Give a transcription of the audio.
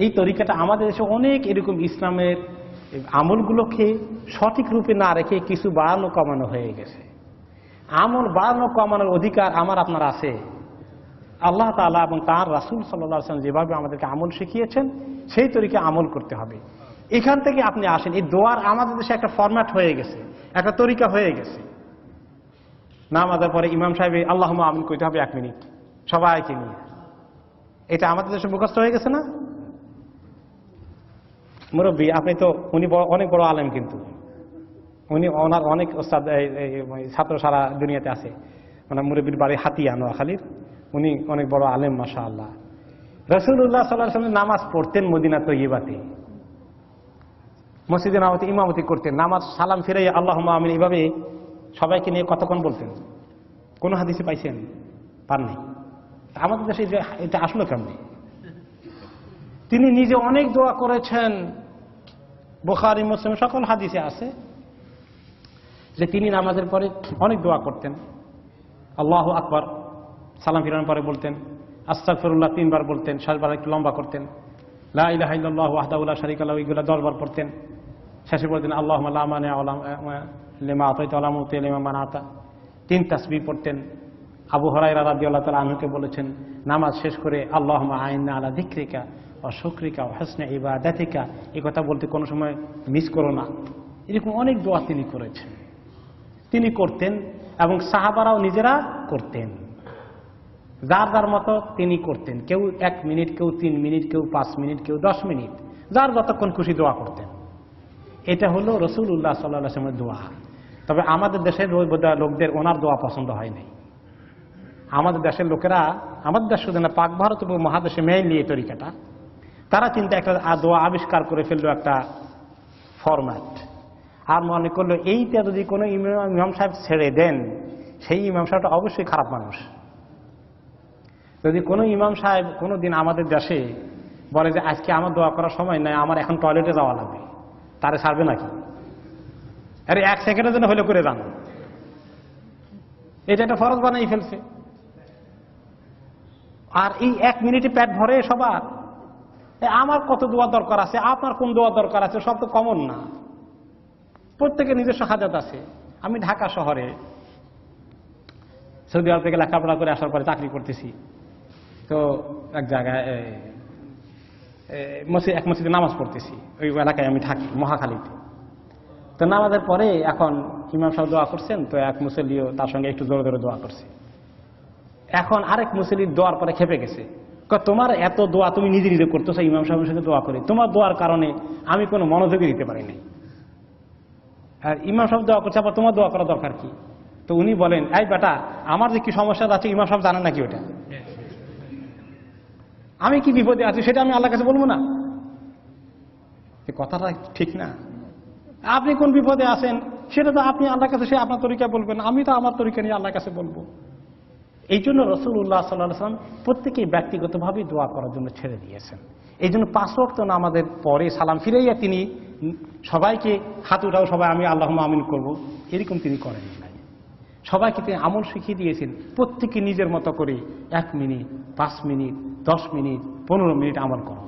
এই তরিকাটা আমাদের দেশে অনেক এরকম ইসলামের আমলগুলোকে সঠিক রূপে না রেখে কিছু বাড়ানো কমানো হয়ে গেছে। আমল বাড়ানো কমানোর অধিকার আমার আপনার আছে। আল্লাহ তাআলা এবং তাঁর রাসূল সাল্লাল্লাহু আলাইহি ওয়াসাল্লাম যেভাবে আমাদেরকে আমল শিখিয়েছেন সেই তরিকে আমল করতে হবে। এখান থেকে আপনি আসেন, এই দোয়ার আমাদের দেশে একটা ফরম্যাট হয়ে গেছে, একটা তরিকা হয়ে গেছে। নামাজের পরে ইমাম সাহেব আল্লাহুম্মা আমিন কইতে হবে 1 মিনিট সবাইকে নিয়ে। এটা আমাদের দেশে মুখস্থ হয়ে গেছে না? মুরব্বী আপনি তো, উনি অনেক বড় আলেম, কিন্তু উনি ওনার অনেক ওস্তাদ ছাত্র সারা দুনিয়াতে আছে। মানে মুরব্বীর বাড়ি হাতিয়া, নোয়াখালীর। উনি অনেক বড় আলেম মাশাআল্লাহ। রাসূলুল্লাহ সাল্লাল্লাহু আলাইহি ওয়াসাল্লাম নামাজ পড়তেন মদিনা তৈয়বাতে, মসজিদে নববীতে ইমামতি করতেন। নামাজ সালাম ফিরে আল্লাহুম্মা আমিন এইভাবে সবাইকে নিয়ে কতক্ষণ বলতেন? কোন হাদিসে পাইছেন? পাননি। আমাদের দেশে এটা আসলো কেমনি? তিনি নিজে অনেক দোয়া করেছেন, বুখারী মুসলিম সকল হাদিসে আছে যে তিনি নামাজের পরে অনেক দোয়া করতেন। আল্লাহু আকবার সালাম ফিরানোর পরে বলতেন, আস্তাগফিরুল্লাহ 3 বার বলতেন, 7 বার একটু লম্বা করতেন, লা ইলাহা ইল্লাল্লাহু ওয়াহদাহু লা শারীকা লাহু এগুলো 10 বার পড়তেন। শেষে বলতেন আল্লাহুম্মা লা মানিআ লিমা আতাইতা ওয়া লা মুতিআ লিমা মানাতা। 3 তাসবিহ পড়তেন। আবু হুরায়রা রাদিয়াল্লাহু তাআলা আনহুকে বলেছেন নামাজ শেষ করে আল্লাহুম্মা আইন্না আলা যিকরিকা ওয়া শুকরিকা ওয়া হুসনি ইবাদাতিকা, এই কথা বলতে কোনো সময় মিস করো না। এরকম অনেক দোয়া তিনি করেছেন, তিনি করতেন এবং সাহাবারাও নিজেরা করতেন। যার যার মতো তিনি করতেন। কেউ 1 মিনিট, কেউ 3 মিনিট, কেউ 5 মিনিট, কেউ 10 মিনিট, যার যতক্ষণ খুশি দোয়া করতেন। এটা হলো রাসূলুল্লাহ সাল্লাল্লাহু আলাইহি ওয়াসাল্লামের দোয়া। তবে আমাদের দেশের লোকদের ওনার দোয়া পছন্দ হয় নাই। আমাদের দেশের লোকেরা, আমাদের দেশ শুধু না, পাক ভারত এবং মহাদেশে মেইনলি এই তরিকাটা, তারা চিন্তা একটা দোয়া আবিষ্কার করে ফেললো, একটা ফরম্যাট। আর মনে করলো এইটা যদি কোনো ইমাম সাহেব ছেড়ে দেন, সেই ইমাম সাহেবটা অবশ্যই খারাপ মানুষ। যদি কোনো ইমাম সাহেব কোনোদিন আমাদের দেশে বলে যে আজকে আমার দোয়া করার সময় নাই, আমার এখন টয়লেটে যাওয়া লাগবে, তারে ছাড়বে নাকি? আরে 1 সেকেন্ডের জন্য হলে করে যান। এটা একটা ফরজ বানাই ফেলছে। আর এই 1 মিনিটে পেট ভরে সবার। আমার কত দোয়া দরকার আছে, আপনার কোন দোয়া দরকার আছে, সব তো কমন না। প্রত্যেকের নিজস্ব হাজাত আছে। আমি ঢাকা শহরে সৌদি আরব থেকে লেখাপড়া করে আসার পরে চাকরি করতেছি। তো এক জায়গায় এক মসজিদে নামাজ পড়তেছি। ওই এলাকায় আমি থাকি, মহাখালীতে। তো নামাজের পরে এখন ইমাম সাহেব দোয়া করছেন, তো এক মুসল্লিও তার সঙ্গে একটু জোরে জোরে দোয়া করছে। এখন আরেক মুসল্লির দোয়ার পরে খেপে গেছে, তোমার এত দোয়া তুমি নিজে নিজে করতেছো, ইমাম সাহেবের সঙ্গে দোয়া করে, তোমার দোয়ার কারণে আমি কোনো মনোযোগই দিতে পারি নাই। আর ইমাম সাহেব দোয়া করছে, আবার তোমার দোয়া করা দরকার কি? তো উনি বলেন, এই বেটা, আমার যে কি সমস্যা আছে ইমাম সাহেব জানেন নাকি? ওটা আমি কি বিপদে আছি সেটা আমি আল্লাহর কাছে বলবো না? কথাটা ঠিক না। আপনি কোন বিপদে আছেন সেটা তো আপনি আল্লাহর কাছে, সে আপনার তরিকা বলবেন, আমি তো আমার তরিকা নিয়ে আল্লাহর কাছে বলবো। এই জন্য রাসূলুল্লাহ সাল্লাল্লাহু আলাইহি ওয়াসাল্লাম প্রত্যেকেই ব্যক্তিগতভাবে দোয়া করার জন্য ছেড়ে দিয়েছেন। এই জন্য 5 ওয়াক্ত নামাজের পরে সালাম ফিরাইয়া তিনি সবাইকে হাত উঠাও, সবাই আমি আল্লাহুম্মা আমিন করবো, এরকম তিনি করেন নাই। সবাইকে তিনি আমল শিখিয়ে দিয়েছেন, প্রত্যেকে নিজের মতো করে 1 মিনিট, 5 মিনিট, 10 মিনিট, 15 মিনিট আমল করো।